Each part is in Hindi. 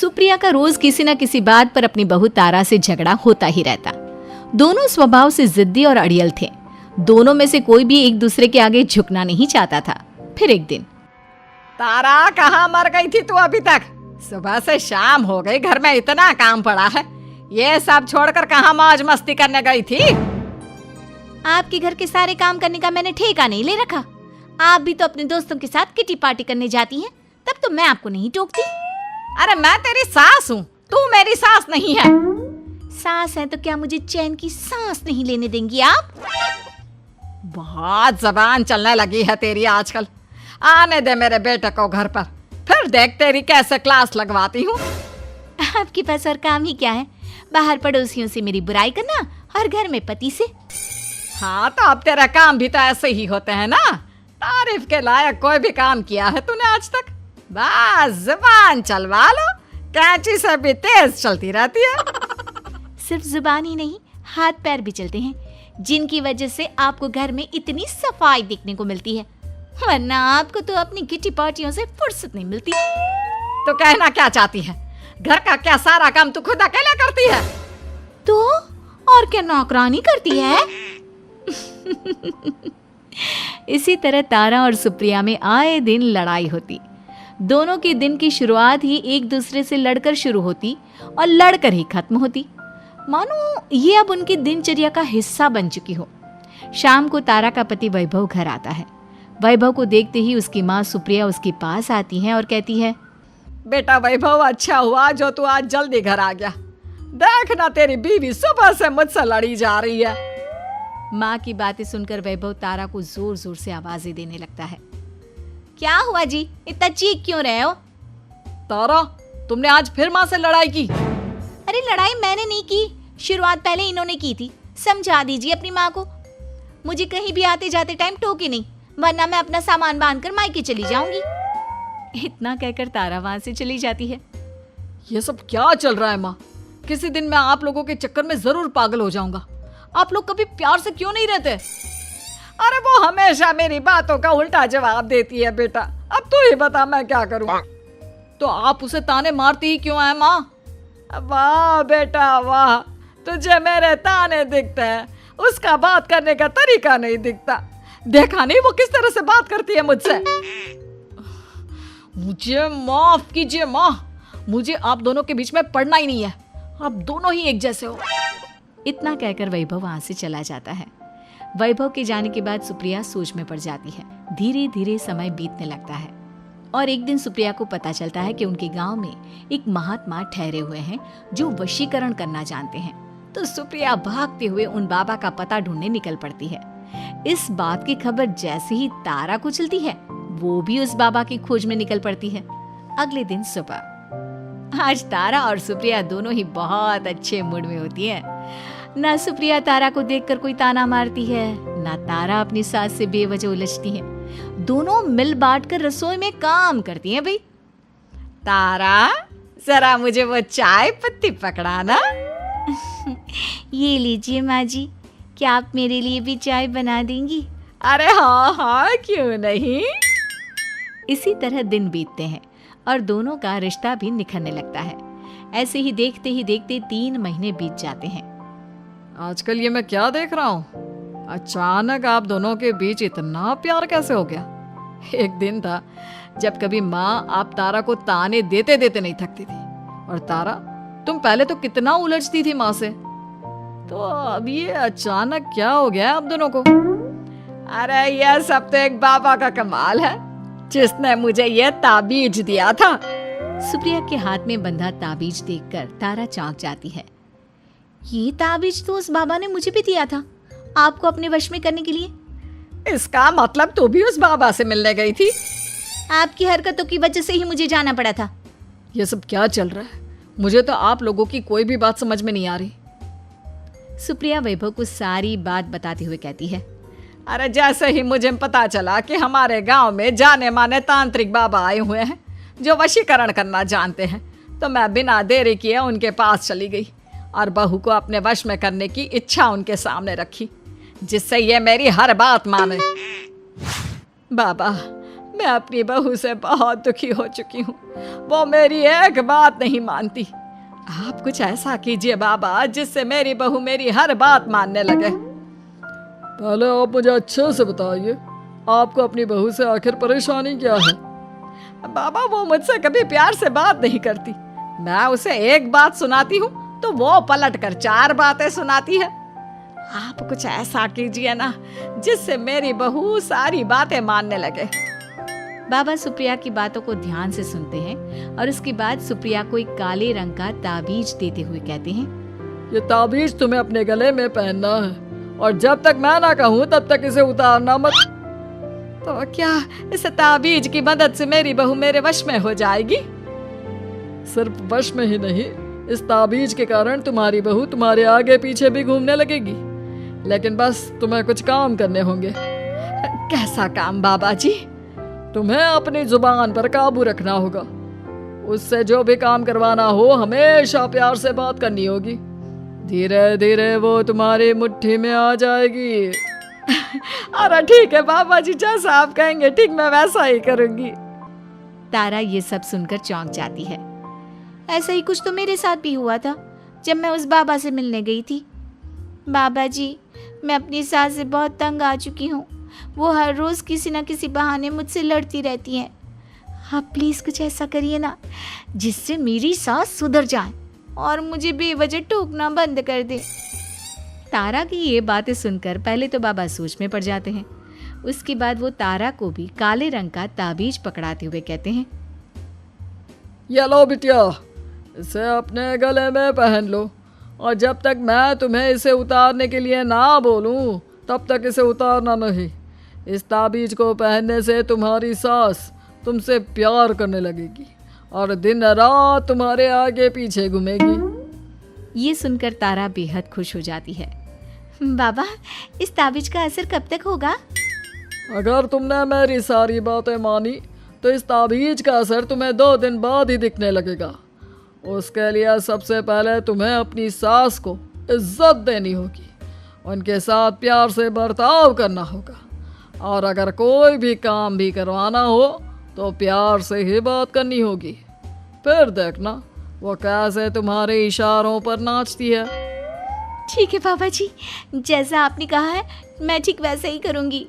सुप्रिया का रोज किसी न किसी बात पर अपनी बहू तारा से झगड़ा होता ही रहता। दोनों स्वभाव से जिद्दी और अड़ियल थे। दोनों में से कोई भी एक दूसरे के आगे झुकना नहीं चाहता था। फिर एक दिन, तारा कहाँ मर गई थी तू अभी तक? सुबह से शाम हो गई, घर में इतना काम पड़ा है, ये सब छोड़कर कहाँ मौज मस्ती करने गई थी? आपके घर के सारे काम करने का मैंने ठेका नहीं ले रखा। आप भी तो अपने दोस्तों के साथ किटी पार्टी करने जाती हैं, तब तो मैं आपको नहीं टोकती। अरे मैं तेरी सास हूँ, तू मेरी सास नहीं है। सास है तो क्या मुझे चैन की सांस नहीं लेने देंगी आप? बहुत जबान चलने लगी है तेरी आजकल। आने दे मेरे बेटे को घर पर, फिर देख तेरी कैसे क्लास लगवाती हूँ। आपके पास और काम ही क्या है? बाहर पड़ोसियों से मेरी बुराई करना और घर में पति से। हाँ तो अब तेरा काम भी तो ऐसे ही होते हैं ना। तारीफ के लायक कोई भी काम किया है तूने आज तक? बस जुबान चलवा लो, कैंची से भी तेज चलती रहती है। सिर्फ जुबान ही नहीं, हाथ पैर भी चलते हैं, जिनकी वजह से आपको घर में इतनी सफाई देखने को मिलती है, वरना आपको तो अपनी किटी पार्टियों से फुर्सत नहीं मिलती। तो कहना क्या चाहती है? घर का क्या सारा काम तू खुद अकेले करती है? तो और क्या नौकरानी करती है? इसी तरह तारा और सुप्रिया में आए दिन लड़ाई होती। दोनों के दिन की शुरुआत ही एक दूसरे से लड़कर शुरू होती और लड़कर ही खत्म होती, मानो ये अब उनकी दिनचर्या का हिस्सा बन चुकी हो। शाम को तारा का पति वैभव घर आता है। वैभव को देखते ही उसकी माँ सुप्रिया उसके पास आती है और कहती है, बेटा वैभव, अच्छा हुआ जो तू आज जल्दी घर आ गया। देखना तेरी बीवी सुबह से मुझसे लड़ी जा रही है। माँ की बातें सुनकर वैभव तारा को जोर जोर से आवाजें देने लगता है। क्या हुआ जी, इतना चीख क्यों रहे हो? तारा, तुमने आज फिर माँ से लड़ाई की? अरे लड़ाई मैंने नहीं की, शुरुआत पहले इन्होंने की थी। समझा दीजिए अपनी माँ को। मुझे कहीं भी आते जाते टाइम टोके नहीं, वरना मैं अपना सामान बांधकर मायके चली जाऊंगी। इतना कहकर तारा वहां से चली जाती है। ये सब क्या चल रहा है माँ? किसी दिन मैं आप लोगों के चक्कर में जरूर पागल हो जाऊंगा। आप लोग कभी प्यार से क्यों नहीं रहते? अरे वो हमेशा मेरी बातों का उल्टा जवाब देती है बेटा। अब तू ही बता मैं क्या करूं? तो आप उसे ताने मारती ही क्यों है माँ? वाह बेटा वाह, तुझे मेरे ताने दिखते हैं, उसका बात करने का तरीका नहीं दिखता। देखा नहीं वो किस तरह से बात करती है मुझसे। मुझे माफ कीजिए माँ, मुझे आप दोनों के बीच में पड़ना ही नहीं है। आप दोनों ही एक जैसे हो। इतना कहकर वैभव वहां से चला जाता है। वैभव के जाने के बाद सुप्रिया सोच में पड़ जाती है। धीरे धीरे समय बीतने लगता है और एक दिन सुप्रिया को पता चलता है कि उनके गांव में एक महात्मा ठहरे हुए हैं जो वशीकरण करना जानते हैं। तो सुप्रिया भागते हुए उन बाबा का पता ढूंढने निकल पड़ती है। इस बात की खबर जैसे ही तारा को चलती है, वो भी उस बाबा की खोज में निकल पड़ती है। अगले दिन सुबह, आज तारा और सुप्रिया दोनों ही बहुत अच्छे मूड में होती है। ना सुप्रिया तारा को देखकर कोई ताना मारती है, ना तारा अपनी सास से बेवजह उलझती है। दोनों मिल बांटकर रसोई में काम करती हैं। भाई तारा, जरा मुझे वो चाय पत्ती पकड़ाना। ये लीजिए माँ जी, क्या आप मेरे लिए भी चाय बना देंगी? अरे हाँ हाँ, क्यों नहीं। इसी तरह दिन बीतते हैं और दोनों का रिश्ता भी निखरने लगता है। ऐसे ही देखते 3 महीने बीत जाते हैं। आजकल ये मैं क्या देख रहा हूँ? अचानक आप दोनों के बीच इतना प्यार कैसे हो गया? एक दिन था जब कभी माँ आप तारा को ताने देते देते नहीं थकती थी, और तारा, तुम पहले तो कितना उलझती थी माँ से, तो अब ये अचानक क्या हो गया आप दोनों को? अरे यह सब तो एक बाबा का कमाल है, जिसने मुझे ये ताबीज दिया था। सुप्रिया के हाथ में बंधा ताबीज देखकर तारा चौंक जाती है। ये ताबीज तो उस बाबा ने मुझे भी दिया था, आपको अपने वश में करने के लिए। इसका मतलब तू भी उस बाबा से मिलने गई थी? आपकी हरकतों की वजह से ही मुझे जाना पड़ा था। ये सब क्या चल रहा है? मुझे तो आप लोगों की कोई भी बात समझ में नहीं आ रही। सुप्रिया वैभव को सारी बात बताते हुए कहती है, अरे जैसे ही मुझे पता चला कि हमारे गांव में जाने माने तांत्रिक बाबा आए हुए हैं जो वशीकरण करना जानते हैं, तो मैं बिना देरी किए उनके पास चली गई और बहू को अपने वश में करने की इच्छा उनके सामने रखी, जिससे ये मेरी हर बात माने। बाबा, मैं अपनी बहू से बहुत दुखी हो चुकी हूँ। वो मेरी एक बात नहीं मानती। आप कुछ ऐसा कीजिए बाबा जिससे मेरी बहू मेरी हर बात मानने लगे। पहले आप मुझे अच्छे से बताइए, आपको अपनी बहू से आखिर परेशानी क्या है? बाबा वो मुझसे कभी प्यार से बात नहीं करती। मैं उसे एक बात सुनाती हूँ तो वो पलट कर 4 बातें सुनाती है। आप कुछ ऐसा कीजिए ना जिससे मेरी बहू सारी बातें मानने लगे। बाबा सुप्रिया की बातों को ध्यान से सुनते हैं और उसके बाद सुप्रिया को एक काले रंग का ताबीज देते हुए कहते हैं, ये ताबीज तुम्हें अपने गले में पहनना है और जब तक मैं ना कहूँ तब तक इसे उतारना मत। तो क्या इस ताबीज की मदद से मेरी बहू मेरे वश में हो जाएगी? सिर्फ वश में ही नहीं, इस ताबीज के कारण तुम्हारी बहू तुम्हारे आगे पीछे भी घूमने लगेगी। लेकिन बस तुम्हें कुछ काम करने होंगे। कैसा काम बाबा जी? तुम्हें अपनी जुबान पर काबू रखना होगा। उससे जो भी काम करवाना हो हमेशा प्यार से बात करनी होगी। धीरे धीरे वो तुम्हारी मुट्ठी में आ जाएगी। अरे ठीक है बाबा जी, जैसा आप कहेंगे ठीक मैं वैसा ही करूंगी। तारा ये सब सुनकर चौंक जाती है। ऐसा ही कुछ तो मेरे साथ भी हुआ था जब मैं उस बाबा से मिलने गई थी। बाबा जी, मैं अपनी सास से बहुत तंग आ चुकी हूँ। वो हर रोज़ किसी न किसी बहाने मुझसे लड़ती रहती हैं। आप प्लीज़ कुछ ऐसा करिए ना जिससे मेरी सास सुधर जाए और मुझे बेवजह टोकना बंद कर दे। तारा की ये बातें सुनकर पहले तो बाबा सोच में पड़ जाते हैं। उसके बाद वो तारा को भी काले रंग का ताबीज पकड़ाते हुए कहते हैं, ये लो बिटिया, इसे अपने गले में पहन लो और जब तक मैं तुम्हें इसे उतारने के लिए ना बोलूं तब तक इसे उतारना नहीं। इस ताबीज को पहनने से तुम्हारी सास तुमसे प्यार करने लगेगी और दिन रात तुम्हारे आगे पीछे घूमेगी। ये सुनकर तारा बेहद खुश हो जाती है। बाबा, इस ताबीज का असर कब तक होगा? अगर तुमने मेरी सारी बातें मानी तो इस ताबीज का असर तुम्हें 2 दिन बाद ही दिखने लगेगा। उसके लिए सबसे पहले तुम्हें अपनी सास को इज्जत देनी होगी, उनके साथ प्यार से बर्ताव करना होगा और अगर कोई भी काम भी करवाना हो तो प्यार से ही बात करनी होगी। फिर देखना वो कैसे तुम्हारे इशारों पर नाचती है। ठीक है बाबा जी, जैसा आपने कहा है मैं ठीक वैसे ही करूँगी।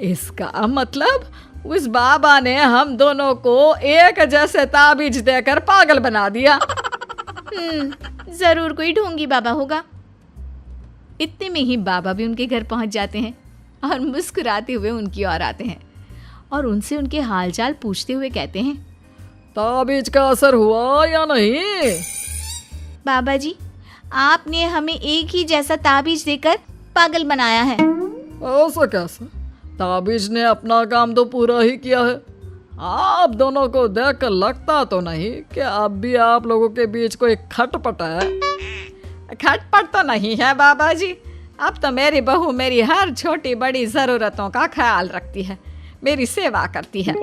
इसका मतलब उस बाबा ने हम दोनों को एक जैसे ताबीज देकर पागल बना दिया। जरूर कोई ढोंगी बाबा होगा। इतने में ही बाबा भी उनके घर पहुंच जाते हैं और मुस्कुराते हुए उनकी ओर आते हैं और उनसे उनके हालचाल पूछते हुए कहते हैं, ताबीज का असर हुआ या नहीं? बाबा जी, आपने हमें एक ही जैसा ताबीज देकर पागल बनाया है। ऐसा कैसे? ताबीज ने अपना काम तो पूरा ही किया है। आप दोनों को देखकर लगता तो नहीं कि अब भी आप लोगों के बीच कोई खटपट है। खटपट तो नहीं है बाबा जी। अब तो मेरी बहू मेरी हर छोटी बड़ी ज़रूरतों का ख्याल रखती है, मेरी सेवा करती है।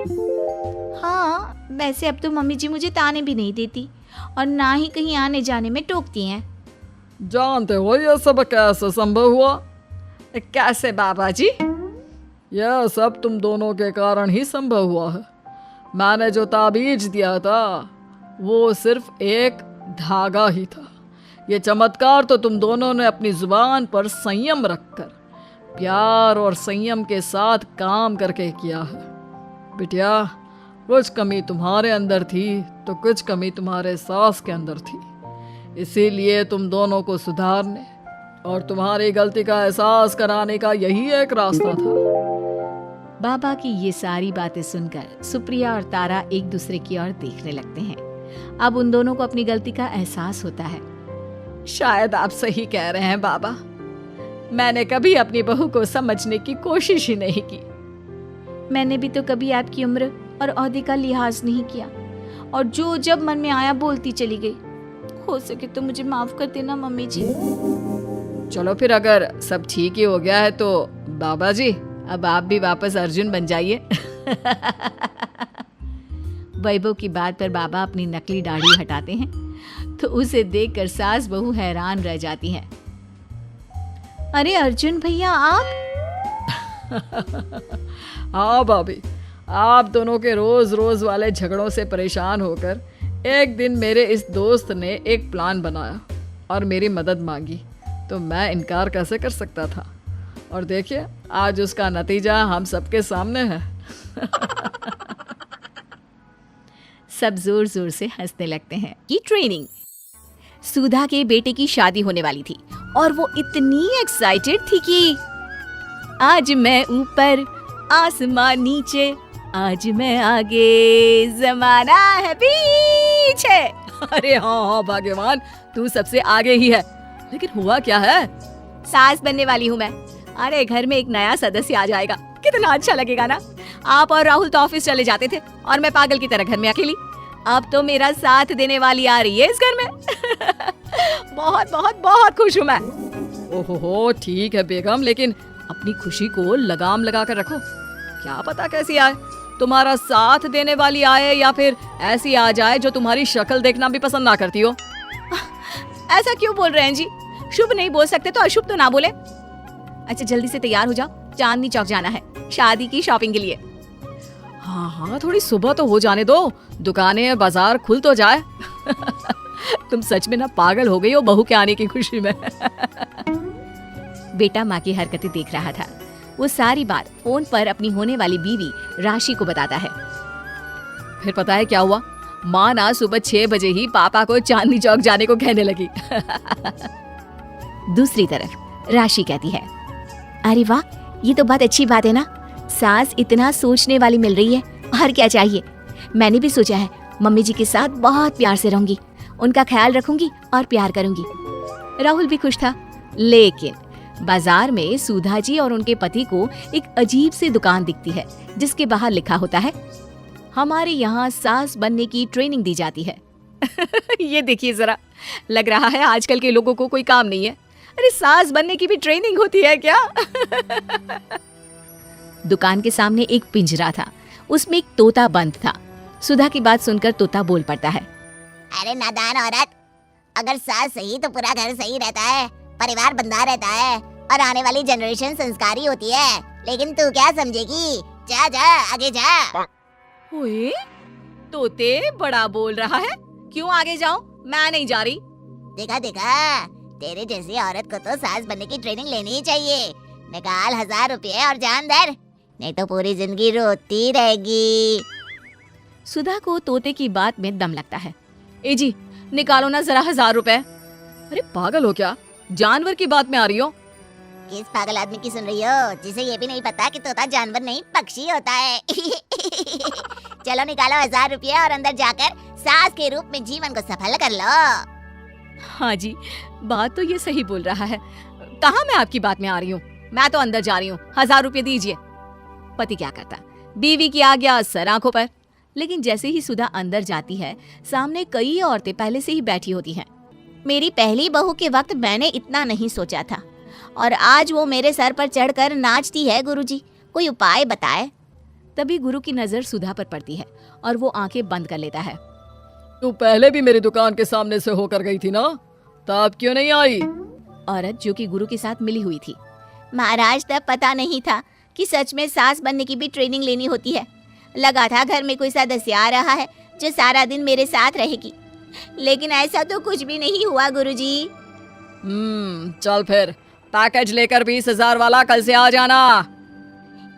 हाँ, वैसे अब तो मम्मी जी मुझे ताने भी नहीं देती और ना ही कहीं आने जाने में टोकती हैं। जानते हो यह सब कैसे संभव हुआ? कैसे बाबा जी? यह सब तुम दोनों के कारण ही संभव हुआ है। मैंने जो ताबीज दिया था वो सिर्फ एक धागा ही था। ये चमत्कार तो तुम दोनों ने अपनी जुबान पर संयम रखकर प्यार और संयम के साथ काम करके किया है। बिटिया, कुछ कमी तुम्हारे अंदर थी तो कुछ कमी तुम्हारे सास के अंदर थी। इसीलिए तुम दोनों को सुधारने और तुम्हारी गलती का एहसास कराने का यही एक रास्ता था। बाबा की ये सारी बातें सुनकर सुप्रिया और तारा एक दूसरे की ओर देखने लगते हैं। अब उन दोनों को अपनी गलती का एहसास होता है। शायद आप सही कह रहे हैं बाबा। मैंने कभी अपनी बहू को समझने की कोशिश ही नहीं की। मैंने भी तो कभी आपकी उम्र और ओहदे का लिहाज नहीं किया और जो जब मन में आया बोलती चली गई। हो सके तो मुझे माफ कर देना मम्मी जी। चलो फिर अगर सब ठीक ही हो गया है तो बाबा जी अब आप भी वापस अर्जुन बन जाइए। वैभव की बात पर बाबा अपनी नकली दाढ़ी हटाते हैं तो उसे देखकर सास बहू हैरान रह जाती हैं। अरे अर्जुन भैया, आप? हाँ भाभी, आप दोनों के रोज रोज वाले झगड़ों से परेशान होकर एक दिन मेरे इस दोस्त ने एक प्लान बनाया और मेरी मदद मांगी, तो मैं इनकार कैसे कर सकता था। और देखिए आज उसका नतीजा हम सबके सामने है। सब जोर जोर से हंसने लगते हैं। की ट्रेनिंग। सुधा के बेटे की शादी होने वाली थी और वो इतनी एक्साइटेड थी कि आज मैं ऊपर आसमान नीचे, आज मैं आगे जमाना है पीछे। अरे हाँ भाग्यवान, तू सबसे आगे ही है। लेकिन हुआ क्या है? सास बनने वाली हूँ मैं। अरे घर में एक नया सदस्य आ जाएगा, कितना अच्छा लगेगा ना। आप और राहुल तो ऑफिस चले जाते थे और मैं पागल की तरह घर में अकेली। अब तो मेरा साथ देने वाली आ रही है इस घर में। बहुत बहुत बहुत खुश हूँ मैं। ओहो ठीक है बेगम, लेकिन अपनी खुशी को लगाम लगा कर रखो। क्या पता कैसी आए, तुम्हारा साथ देने वाली आए या फिर ऐसी आ जाए जो तुम्हारी शक्ल देखना भी पसंद ना करती हो। ऐसा क्यों बोल रहे हैं जी? शुभ नहीं बोल सकते तो अशुभ तो ना बोले। अच्छा जल्दी से तैयार हो जाओ, चांदनी चौक जाना है शादी की शॉपिंग के लिए। हाँ हाँ, थोड़ी सुबह तो हो जाने दो, दुकानें बाजार खुल तो जाए। तुम सच में ना पागल हो गई हो बहू के आने की खुशी में। बेटा माँ की हरकतें देख रहा था। वो सारी बात फोन पर अपनी होने वाली बीवी राशि को बताता है। फिर पता है क्या हुआ? माँ ना सुबह 6 बजे ही पापा को चांदनी चौक जाने को कहने लगी। दूसरी तरफ राशि कहती है, अरे वाह, ये तो बहुत अच्छी बात है ना। सास इतना सोचने वाली मिल रही है, और क्या चाहिए। मैंने भी सोचा है मम्मी जी के साथ बहुत प्यार से रहूंगी, उनका ख्याल रखूंगी और प्यार करूंगी। राहुल भी खुश था। लेकिन बाजार में सुधा जी और उनके पति को एक अजीब सी दुकान दिखती है जिसके बाहर लिखा होता है, हमारे यहाँ सास बनने की ट्रेनिंग दी जाती है। ये देखिए जरा, लग रहा है आजकल के लोगों को कोई काम नहीं है। अरे सास बनने की भी ट्रेनिंग होती है क्या? दुकान के सामने एक पिंजरा था, उसमें एक तोता बंद था। सुधा की बात सुनकर तोता बोल पड़ता है, अरे नादान औरत, अगर सास सही तो पूरा घर सही रहता है, परिवार बंधा रहता है और आने वाली जनरेशन संस्कारी होती है। लेकिन तू क्या समझेगी? जा जा आगे जा। ओए, तोते बड़ा बोल रहा है, क्यों आगे जाऊं? मैं नहीं जा रही। देखा देखा, तेरे जैसी औरत को तो सास बनने की ट्रेनिंग लेनी ही चाहिए। निकाल 1000 रुपये और जान दर, नहीं तो पूरी जिंदगी रोती रहेगी। सुधा को तोते की बात में दम लगता है। ए जी, निकालो ना जरा 1000 रुपए। अरे पागल हो क्या? जानवर की बात में आ रही हो? किस पागल आदमी की सुन रही हो, जिसे ये भी नहीं पता कि तोता जानवर नहीं पक्षी होता है। चलो निकालो 1000 रुपये और अंदर जाकर सास के रूप में जीवन को सफल कर लो। हाँ जी, बात तो ये सही बोल रहा है। कहाँ मैं आपकी बात में आ रही हूँ? मैं तो अंदर जा रही हूँ, 1000 रुपये दीजिए। पति क्या करता, बीवी की आज्ञा सर आंखों पर। लेकिन जैसे ही सुधा अंदर जाती है, सामने कई औरतें पहले से ही बैठी होती हैं। मेरी पहली बहू के वक्त मैंने इतना नहीं सोचा था, और आज वो मेरे सर पर चढ़कर नाचती है। गुरुजी, कोई उपाय बताए। तभी गुरु की नजर सुधा पर पड़ती है और वो आंखें बंद कर लेता है। तू पहले भी मेरी दुकान के सामने से होकर गई थी ना, तब क्यों नहीं आई? औरत जो कि गुरु के साथ मिली हुई थी। महाराज, तब पता नहीं था कि सच में सास बनने की भी ट्रेनिंग लेनी होती है। लगा था घर में कोई सदस्य आ रहा है जो सारा दिन मेरे साथ रहेगी, लेकिन ऐसा तो कुछ भी नहीं हुआ गुरुजी। चल फिर पैकेज लेकर 20,000 वाला कल से आ जाना।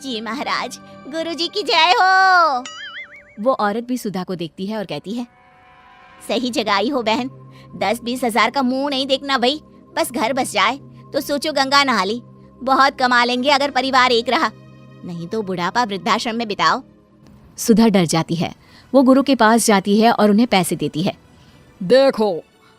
जी महाराज, गुरुजी की जय हो। वो औरत भी सुधा को देखती है और कहती है, सही जगह आई हो बहन। 10-20 हजार का मुंह नहीं देखना भाई, बस घर बस जाए तो सोचो गंगा नहा ली। बहुत कमा लेंगे अगर परिवार एक रहा, नहीं तो बुढ़ापा वृद्धाश्रम में बिताओ। सुधा डर जाती है। वो गुरु के पास जाती है और उन्हें पैसे देती है। देखो,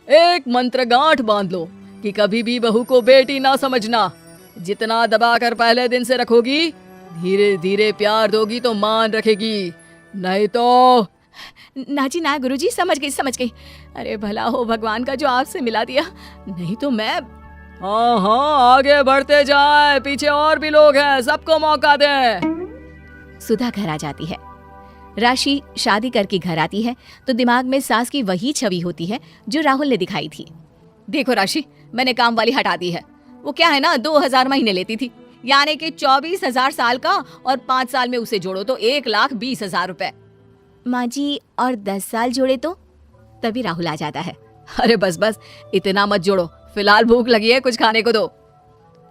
एक मंत्र गांठ बांध लो कि कभी भी बहू को बेटी ना समझना। जितना दबाकर पहले दिन से रखोगी, धीरे धीरे प्यार दोगी तो मान रखेगी, नहीं तो। ना जी ना गुरुजी, समझ गई। अरे भला हो भगवान का जो आपसे मिला दिया, नहीं तो मैं। हाँ हाँ, आगे बढ़ते जाए, पीछे और भी लोग हैं, सबको मौका दे। सुधा घर आ जाती है। राशि शादी करके घर आती है तो दिमाग में सास की वही छवि होती है जो राहुल ने दिखाई थी। देखो राशि, मैंने काम वाली हटा दी है। वो क्या है ना, 2000 महीने लेती थी, यानी कि 24,000 साल का, और 5 साल में उसे जोड़ो तो 1,20,000 रुपए। माँ जी, और 10 साल जोड़े तो? तभी राहुल आ जाता है। अरे बस बस, इतना मत जोड़ो, फिलहाल भूख लगी है, कुछ खाने को दो।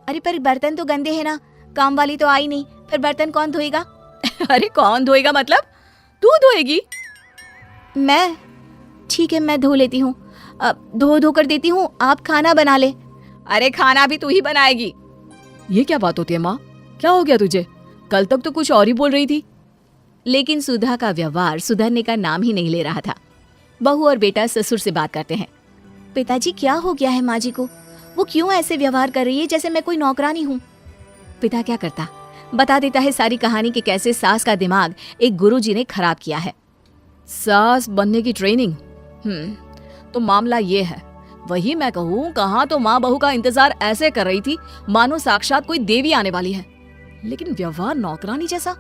अरे पर बर्तन तो गंदे हैं ना, काम वाली तो आई नहीं, फिर बर्तन कौन धोएगा? अरे कौन धोएगा मतलब? तू धोएगी? मैं? ठीक है, मैं धो लेती हूँ। धो कर देती हूँ, आप खाना बना ले। अरे खाना भी तू ही बनाएगी? ये क्या बात होती है माँ, क्या हो गया तुझे? कल तक तो कुछ और ही बोल रही थी। लेकिन सुधा का व्यवहार सुधरने का नाम ही नहीं ले रहा था। बहू और बेटा ससुर से बात करते हैं। पिताजी, क्या हो गया है माँ जी को? वो क्यों ऐसे व्यवहार कर रही है जैसे मैं कोई नौकरानी हूँ? पिता क्या करता, बता देता है सारी कहानी कि कैसे सास का दिमाग एक गुरुजी ने खराब किया है। सास बनने की ट्रेनिंग? तो मामला ये है, वही मैं कहूँ, कहाँ तो माँ बहू का इंतजार ऐसे कर रही थी मानो साक्षात कोई देवी आने वाली है, लेकिन व्यवहार नौकरानी जैसा।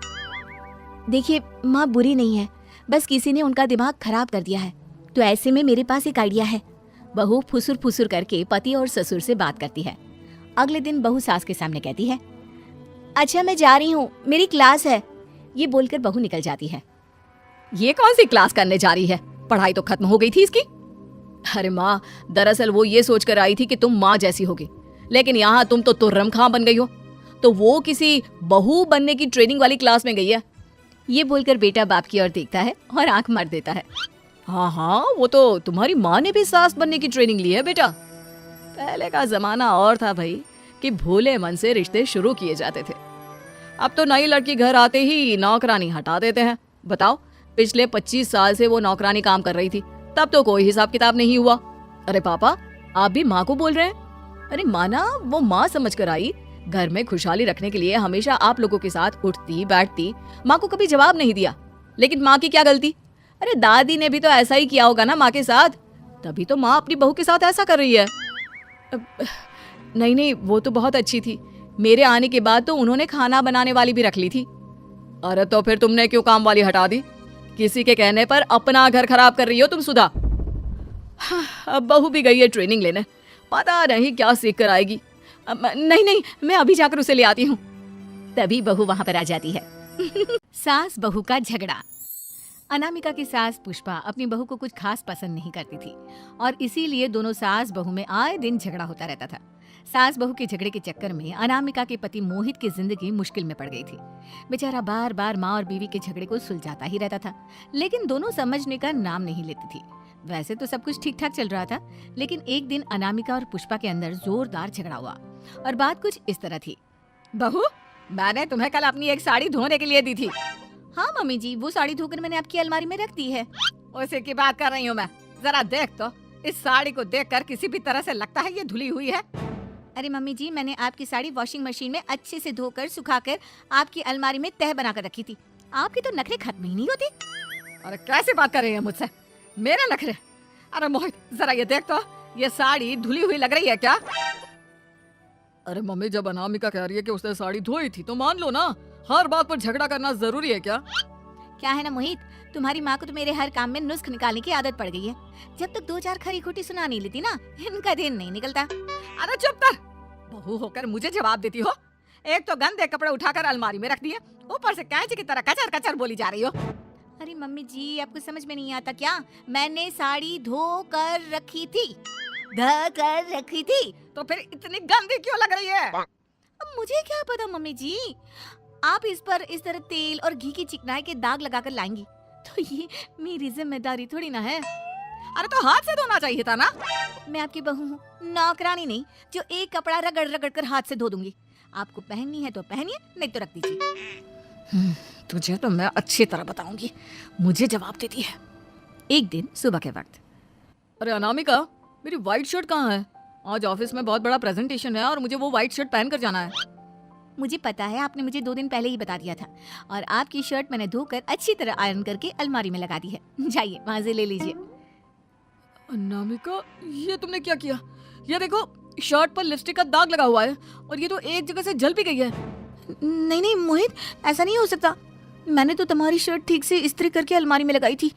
देखिए माँ, बुरी नहीं है, बस किसी ने उनका दिमाग खराब कर दिया है। तो ऐसे में मेरे पास एक आइडिया है। बहू फुसुर फुसुर करके पति और ससुर से बात करती है। अगले दिन बहू सास के सामने कहती है, अच्छा मैं जा रही हूँ, मेरी क्लास है। ये बोलकर बहू निकल जाती है। ये कौन सी क्लास करने जा रही है? पढ़ाई तो खत्म हो गई थी इसकी। अरे माँ, दरअसल वो ये सोच कर आई थी कि तुम माँ जैसी होगी, लेकिन यहाँ तुम तो तुर्रम खां बन गई हो। तो वो किसी बहू बनने की ट्रेनिंग वाली क्लास में गई है। ये बोलकर बेटा बाप की ओर देखता है और आंख मार देता है। हाँ हाँ, वो तो तुम्हारी माँ ने भी सास बनने की ट्रेनिंग ली है बेटा। पहले का जमाना और था भाई, कि भोले मन से रिश्ते शुरू किए जाते थे। अब तो नई लड़की घर आते ही नौकरानी हटा देते हैं। बताओ, पिछले 25 साल से वो नौकरानी काम कर रही थी, तब तो कोई हिसाब किताब नहीं हुआ। अरे पापा, आप भी माँ को बोल रहे हैं? अरे माना, वो माँ समझ कर आई, घर में खुशहाली रखने के लिए हमेशा आप लोगों के साथ उठती बैठती, माँ को कभी जवाब नहीं दिया। लेकिन माँ की क्या गलती? अरे दादी ने भी तो ऐसा ही किया होगा ना माँ के साथ, तभी तो माँ अपनी बहू के साथ ऐसा कर रही है। नहीं नहीं, वो तो बहुत अच्छी थी, मेरे आने के बाद तो उन्होंने खाना बनाने वाली भी रख ली थी। अरे तो फिर तुमने क्यों काम वाली हटा दी? किसी के कहने पर अपना घर खराब कर रही हो तुम सुधा। अब बहू भी गई है ट्रेनिंग लेने, पता नहीं क्या सीख कर आएगी। नहीं नहीं, मैं अभी जाकर उसे ले आती हूँ। तभी बहू वहां पर आ जाती है। सास बहू का झगड़ा। अनामिका की सास पुष्पा अपनी बहू को कुछ खास पसंद नहीं करती थी और इसीलिए दोनों सास बहू में आए दिन झगड़ा होता रहता था। सास बहू के झगड़े के चक्कर में अनामिका के पति मोहित की जिंदगी मुश्किल में पड़ गई थी। बेचारा बार बार माँ और बीवी के झगड़े को सुलझाता ही रहता था, लेकिन दोनों समझने का नाम नहीं लेती थी। वैसे तो सब कुछ ठीक ठाक चल रहा था, लेकिन एक दिन अनामिका और पुष्पा के अंदर जोरदार झगड़ा हुआ और बात कुछ इस तरह थी। बहू, मैंने तुम्हें कल अपनी एक साड़ी धोने के लिए दी थी। हाँ मम्मी जी, वो साड़ी धोकर मैंने आपकी अलमारी में रख दी है। उसी की बात कर रही हूँ मैं। जरा देख तो, इस साड़ी को देखकर किसी भी तरह से लगता है ये धुली हुई है। अरे मम्मी जी, मैंने आपकी साड़ी वॉशिंग मशीन में अच्छे से धोकर सुखाकर आपकी अलमारी में तह बनाकर रखी थी। आपकी तो नखरे खत्म ही नहीं होती। अरे कैसे बात कर रही है मुझसे? मेरे नखरे? अरे मोहित, जरा ये देख तो, ये साड़ी धुली हुई लग रही है क्या? अरे मम्मी, जब अनामिका कह रही है कि उसने साड़ी धोई थी तो मान लो ना, हर बात पर झगड़ा करना जरूरी है क्या? क्या है ना मोहित, तुम्हारी माँ को तो मेरे हर काम में नुस्ख निकालने की आदत पड़ गई है। जब तक 2-4 खरी खोटी सुना नहीं लेती ना, इनका दिन नहीं निकलता। अरे चुप कर, बहू होकर मुझे जवाब देती हो। एक तो गंदे कपड़े उठाकर अलमारी में रख दिए, ऊपर से कैंची की तरह कचर कचर बोली जा रही हो। अरे मम्मी जी, आपको समझ में नहीं आता क्या? मैंने साड़ी धो कर रखी थी। तो फिर इतनी गंदी क्यों लग रही है? अब मुझे क्या पता मम्मी जी, आप इस पर इस तरह तेल और घी की चिकनाई के दाग लगाकर लाएंगी तो ये मेरी जिम्मेदारी थोड़ी ना है। अरे तो हाथ से धोना चाहिए था ना। मैं आपकी बहू हूँ, नौकरानी नहीं जो एक कपड़ा रगड़ रगड़ कर हाथ से धो दूंगी। आपको पहननी है तो पहनिए, नहीं तो रख दीजिए। तुझे तो मैं अच्छी तरह बताऊंगी, मुझे जवाब देती है। एक दिन सुबह के वक्त, अरे अनामिका, मेरी व्हाइट शर्ट कहाँ है? आज ऑफिस में बहुत बड़ा प्रेजेंटेशन है और मुझे वो व्हाइट शर्ट पहन कर जाना है। मुझे पता है, आपने मुझे 2 दिन पहले ही बता दिया था और आपकी शर्ट मैंने धोकर अच्छी तरह आयरन करके अलमारी में लगा दी है। जाइए वहां से ले लीजिए। अनामिका, ये तुमने क्या किया? ये देखो, शर्ट पर लिपस्टिक का दाग लगा हुआ है और ये तो एक जगह से जल भी गई है। नहीं नहीं मोहित, ऐसा नहीं हो सकता। मैंने तो तुम्हारी शर्ट ठीक से इस्त्री करके अलमारी में लगाई थी।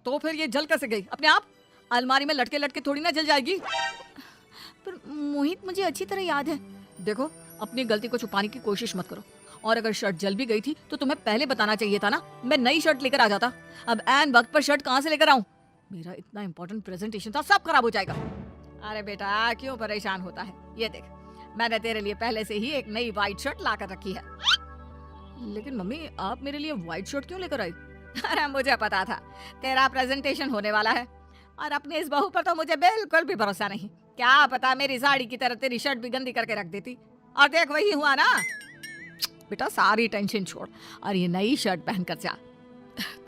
तो फिर ये जल कैसे गई अपने आप? अलमारी में लटके लटके थोड़ी ना जल जाएगी। पर मोहित, मुझे अच्छी तरह याद है। देखो, अपनी गलती को छुपाने की कोशिश मत करो। और अगर शर्ट जल भी गई थी तो तुम्हें पहले बताना चाहिए था ना, मैं नई शर्ट लेकर आ जाता। अब ऐन वक्त पर शर्ट कहाँ से लेकर आऊं? मेरा इतना इंपॉर्टेंट प्रेजेंटेशन था, सब खराब हो जाएगा। अरे बेटा क्यों परेशान होता है, ये देख मैंने तेरे लिए पहले से ही एक नई व्हाइट शर्ट ला कर रखी है। लेकिन मम्मी आप मेरे लिए व्हाइट शर्ट क्यों लेकर आई? अरे मुझे पता था तेरा प्रेजेंटेशन होने वाला है, और अपनी इस बहू पर तो मुझे बिल्कुल भी भरोसा नहीं। क्या पता मेरी साड़ी की तरह तेरी शर्ट भी गंदी करके रख देती, और देख वही हुआ ना। बेटा सारी टेंशन छोड़ और ये नई शर्ट पहन कर जा।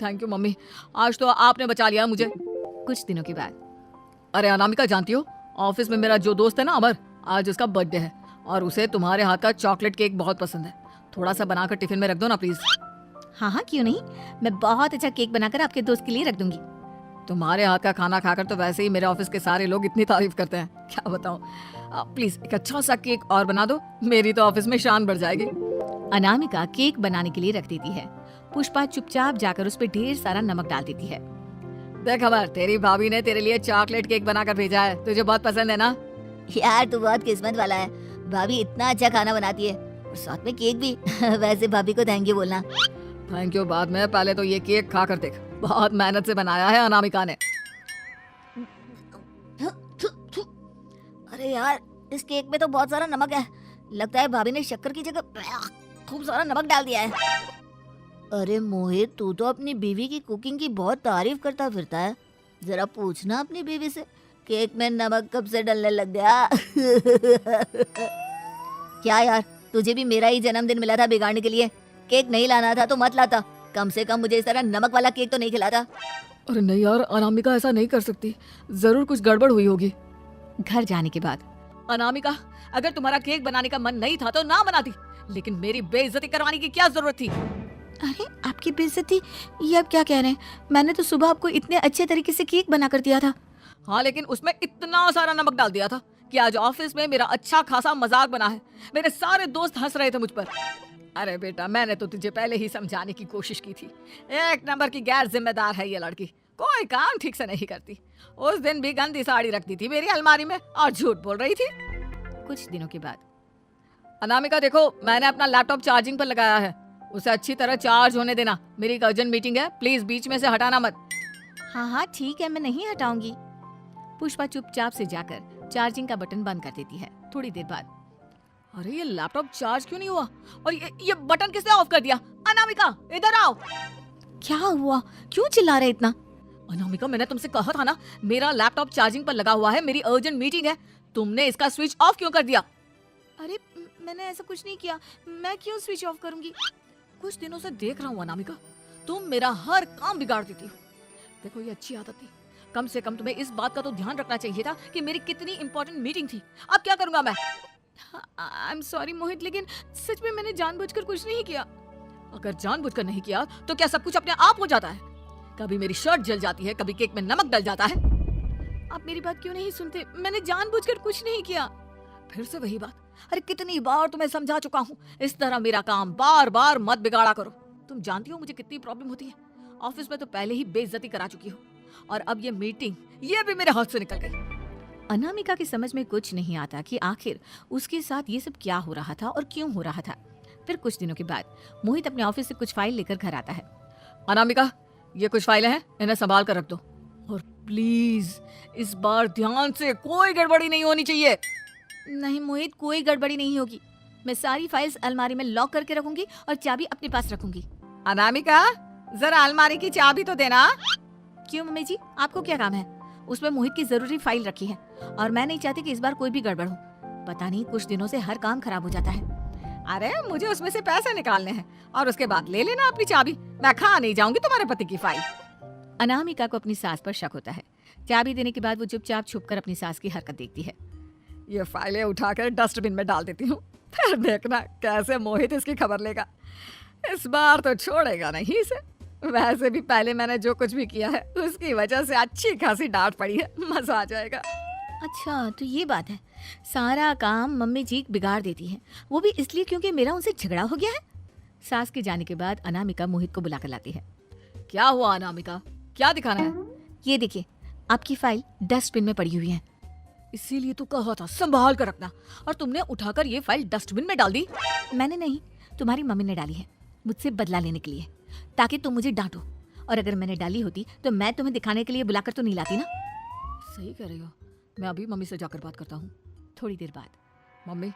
थैंक यू मम्मी, आज तो आपने बचा लिया मुझे। कुछ दिनों के बाद अरे अनामिका जानती हो, ऑफिस में मेरा जो दोस्त है ना अमर, आज उसका बर्थडे है और उसे तुम्हारे हाथ का चॉकलेट केक बहुत पसंद है। थोड़ा सा बनाकर टिफिन में रख दो ना प्लीज। हाँ हाँ क्यों नहीं, मैं बहुत अच्छा केक बनाकर आपके दोस्त के लिए रख दूंगी। तुम्हारे हाथ का खाना खाकर तो वैसे ही मेरे ऑफिस के सारे लोग इतनी तारीफ करते हैं, क्या बताऊं। प्लीज एक अच्छा सा केक और बना दो, मेरी तो ऑफिस में शान बढ़ जाएगी। अनामिका केक बनाने के लिए रख देती है। पुष्पा चुपचाप जाकर उस पर ढेर सारा नमक डाल देती है। देख अमर, तेरी भाभी ने तेरे लिए चॉकलेट केक बनाकर भेजा है, तुझे बहुत पसंद है ना? यार तू बहुत किस्मत वाला है, भाभी इतना अच्छा खाना बनाती है और साथ में केक भी। वैसे भाभी को थैंक यू बोलना। थैंक यू बाद में, पहले तो ये केक खा कर देख, बहुत मेहनत से बनाया है अनामिका ने। अरे यार इस केक में तो बहुत सारा नमक है, लगता है भाभी ने शक्कर की जगह खूब सारा नमक डाल दिया है। अरे मोहित, तू तो अपनी बीवी की कुकिंग की बहुत तारीफ करता फिरता है, जरा पूछना अपनी बीवी से केक में नमक कब से डलने लग गया। क्या यार, तुझे भी मेरा ही जन्मदिन मिला था बिगाड़ने के लिए, केक नहीं लाना था तो मत लाता, कम से कम मुझे इस तरह नमक वाला केक तो नहीं खिलाता। अरे नहीं यार, अनामिका ऐसा नहीं कर सकती, जरूर कुछ गड़बड़ हुई होगी। घर जाने के बाद अनामिका, अगर तुम्हारा केक बनाने का मन नहीं था तो ना बनाती, लेकिन मेरी बेइज्जती करवाने की क्या जरूरत थी? अरे आपकी बेइज्जती, ये अब क्या कह रहे हैं? मैंने तो सुबह आपको इतने अच्छे तरीके से केक बना कर दिया था। हाँ लेकिन उसमें इतना सारा नमक डाल दिया था कि आज ऑफिस में मेरा अच्छा खासा मजाक बना है, मेरे सारे दोस्त हंस रहे थे मुझ पर। अरे बेटा मैंने तो तुझे पहले ही समझाने की कोशिश की थी, एक नंबर की गैर जिम्मेदार है ये लड़की, कोई काम ठीक से नहीं करती। उस दिन भी गंदी साड़ी रख दी थी मेरी अलमारी में और झूठ बोल रही थी। कुछ दिनों के बाद अनामिका देखो, मैंने अपना लैपटॉप चार्जिंग पर लगाया है, उसे अच्छी तरह चार्ज होने देना, मेरी एक अर्जेंट मीटिंग है, प्लीज बीच में से हटाना मत। हाँ हाँ ठीक है, मैं नहीं हटाऊंगी। पुष्पा चुपचाप से जाकर चार्जिंग का बटन बंद कर देती है। थोड़ी देर बाद अरे ये लैपटॉप चार्ज क्यों नहीं हुआ, और ये बटन किसने ऑफ कर दिया? अनामिका इधर आओ। क्या हुआ, क्यों चिल्ला रहे इतना? अनामिका मैंने तुमसे कहा था ना, मेरा लैपटॉप चार्जिंग पर लगा हुआ है, मेरी अर्जेंट मीटिंग है, तुमने इसका स्विच ऑफ क्यों कर दिया? अरे मैंने ऐसा कुछ नहीं किया, मैं क्यों स्विच ऑफ करूंगी? कुछ दिनों से देख रहा हूँ अनामिका, तुम मेरा हर काम बिगाड़ देती हो। देखो ये अच्छी आदत थी, कम से कम तुम्हें इस बात का तो ध्यान रखना चाहिए था कि मेरी कितनी इंपॉर्टेंट मीटिंग थी। अब क्या करूंगा मैं? आई एम सॉरी मोहित, लेकिन सच में मैंने जानबूझकर कुछ नहीं किया। अगर जानबूझकर नहीं किया तो क्या सब कुछ अपने आप हो जाता है? कभी मेरी शर्ट जल जाती है, कभी केक में नमक डल जाता है। आप मेरी बात क्यों नहीं सुनते? मैंने जानबूझकर कुछ नहीं किया। फिर से वही बात, अरे कितनी बार तुम्हें समझा चुका हूँ, इस तरह मेरा काम बार बार मत बिगाड़ा करो। तुम जानती हो मुझे कितनी प्रॉब्लम होती है, ऑफिस में तो पहले ही बेइज्जती करा चुकी हो, और अब ये मीटिंग, ये भी मेरे हाथ से निकल गई। अनामिका की समझ में कुछ नहीं आता कि आखिर उसके साथ ये सब क्या हो रहा था और क्यों हो रहा था। फिर कुछ दिनों के बाद मोहित अपने ऑफिस से कुछ फाइल लेकर घर आता है। अनामिका ये कुछ फाइलें हैं, इन्हें संभाल कर रख दो, और प्लीज इस बार ध्यान से, कोई गड़बड़ी नहीं होनी चाहिए। नहीं मोहित, कोई गड़बड़ी नहीं होगी, मैं सारी फाइल्स अलमारी में लॉक करके रखूंगी और चाबी अपने पास रखूंगी। अनामिका जरा अलमारी की चाबी तो देना। क्यों मम्मी जी, आपको क्या काम है? उसमें मोहित की जरूरी फाइल रखी है और मैं नहीं चाहती कि इस बार कोई भी गड़बड़ हो। पता नहीं कुछ दिनों से हर काम खराब हो जाता है। अरे मुझे उसमें से पैसे निकालने हैं और उसके बाद ले लेना अपनी चाबी, मैं खा नहीं जाऊंगी तुम्हारे पति की फाइल। अनामिका को अपनी सास पर शक होता है। चाबी देने के बाद वो चुपचाप छुपकर अपनी सास की हरकत देखती है। ये फाइलें उठाकर डस्टबिन में डाल देती हूँ, फिर देखना कैसे मोहित इसकी खबर लेगा। इस बार तो छोड़ेगा नहीं इसे। वैसे भी पहले मैंने जो कुछ भी किया है उसकी वजह से अच्छी खासी डांट पड़ी है, मजा आ जाएगा। अच्छा तो ये बात है, सारा काम मम्मी जी बिगाड़ देती है, वो भी इसलिए क्योंकि मेरा उनसे झगड़ा हो गया है। सास के जाने के बाद अनामिका मोहित को बुलाकर लाती है। क्या हुआ अनामिका, क्या दिखाना है? ये देखिए, आपकी फाइल डस्टबिन में पड़ी हुई है। इसीलिए तो कहा था संभाल कर रखना, और तुमने उठाकर ये फाइल डस्टबिन में डाल दी। मैंने नहीं, तुम्हारी मम्मी ने डाली है मुझसे बदला लेने के लिए, ताकि तुम मुझे डांटो। और अगर मैंने डाली होती तो मैं तुम्हें दिखाने के लिए बुलाकर तो नहीं लाती ना। सही कह रही हो, मैं अभी मम्मी से जाकर बात करता हूँ। थोड़ी देर बाद मम्मी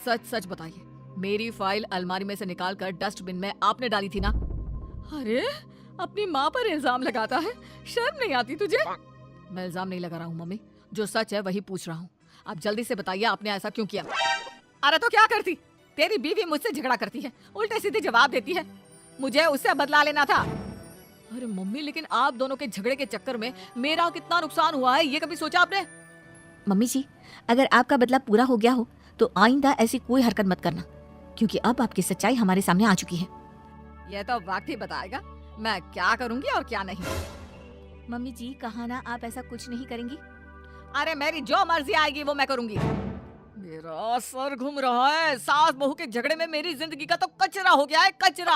सच सच बताइए, मेरी फाइल अलमारी में से निकाल कर डस्टबिन में आपने डाली थी ना? अरे अपनी माँ पर इल्जाम लगाता है, शर्म नहीं आती तुझे? मैं इल्जाम नहीं लगा रहा हूँ मम्मी, जो सच है वही पूछ रहा हूँ। आप जल्दी से बताइए आपने ऐसा क्यों किया? अरे तो क्या करती, तेरी बीवी मुझसे झगड़ा करती है, उल्टे सीधे जवाब देती है, मुझे उससे बदला लेना था। अरे मम्मी लेकिन आप दोनों के झगड़े के चक्कर में मेरा कितना नुकसान हुआ है, ये कभी सोचा आपने? मम्मी जी, अगर आपका बदला पूरा हो गया हो तो आइंदा ऐसी कोई हरकत मत करना, क्योंकि अब आपकी सच्चाई हमारे सामने आ चुकी है। ये तो वक्त ही बताएगा मैं क्या करूंगी और क्या नहीं। मम्मी जी, कहा ना आप ऐसा कुछ नहीं करेंगी। अरे मेरी जो मर्जी आएगी वो मैं करूंगी। मेरा सर घूम रहा है, सास बहू के झगड़े में मेरी जिंदगी का तो कचरा हो गया है, कचरा।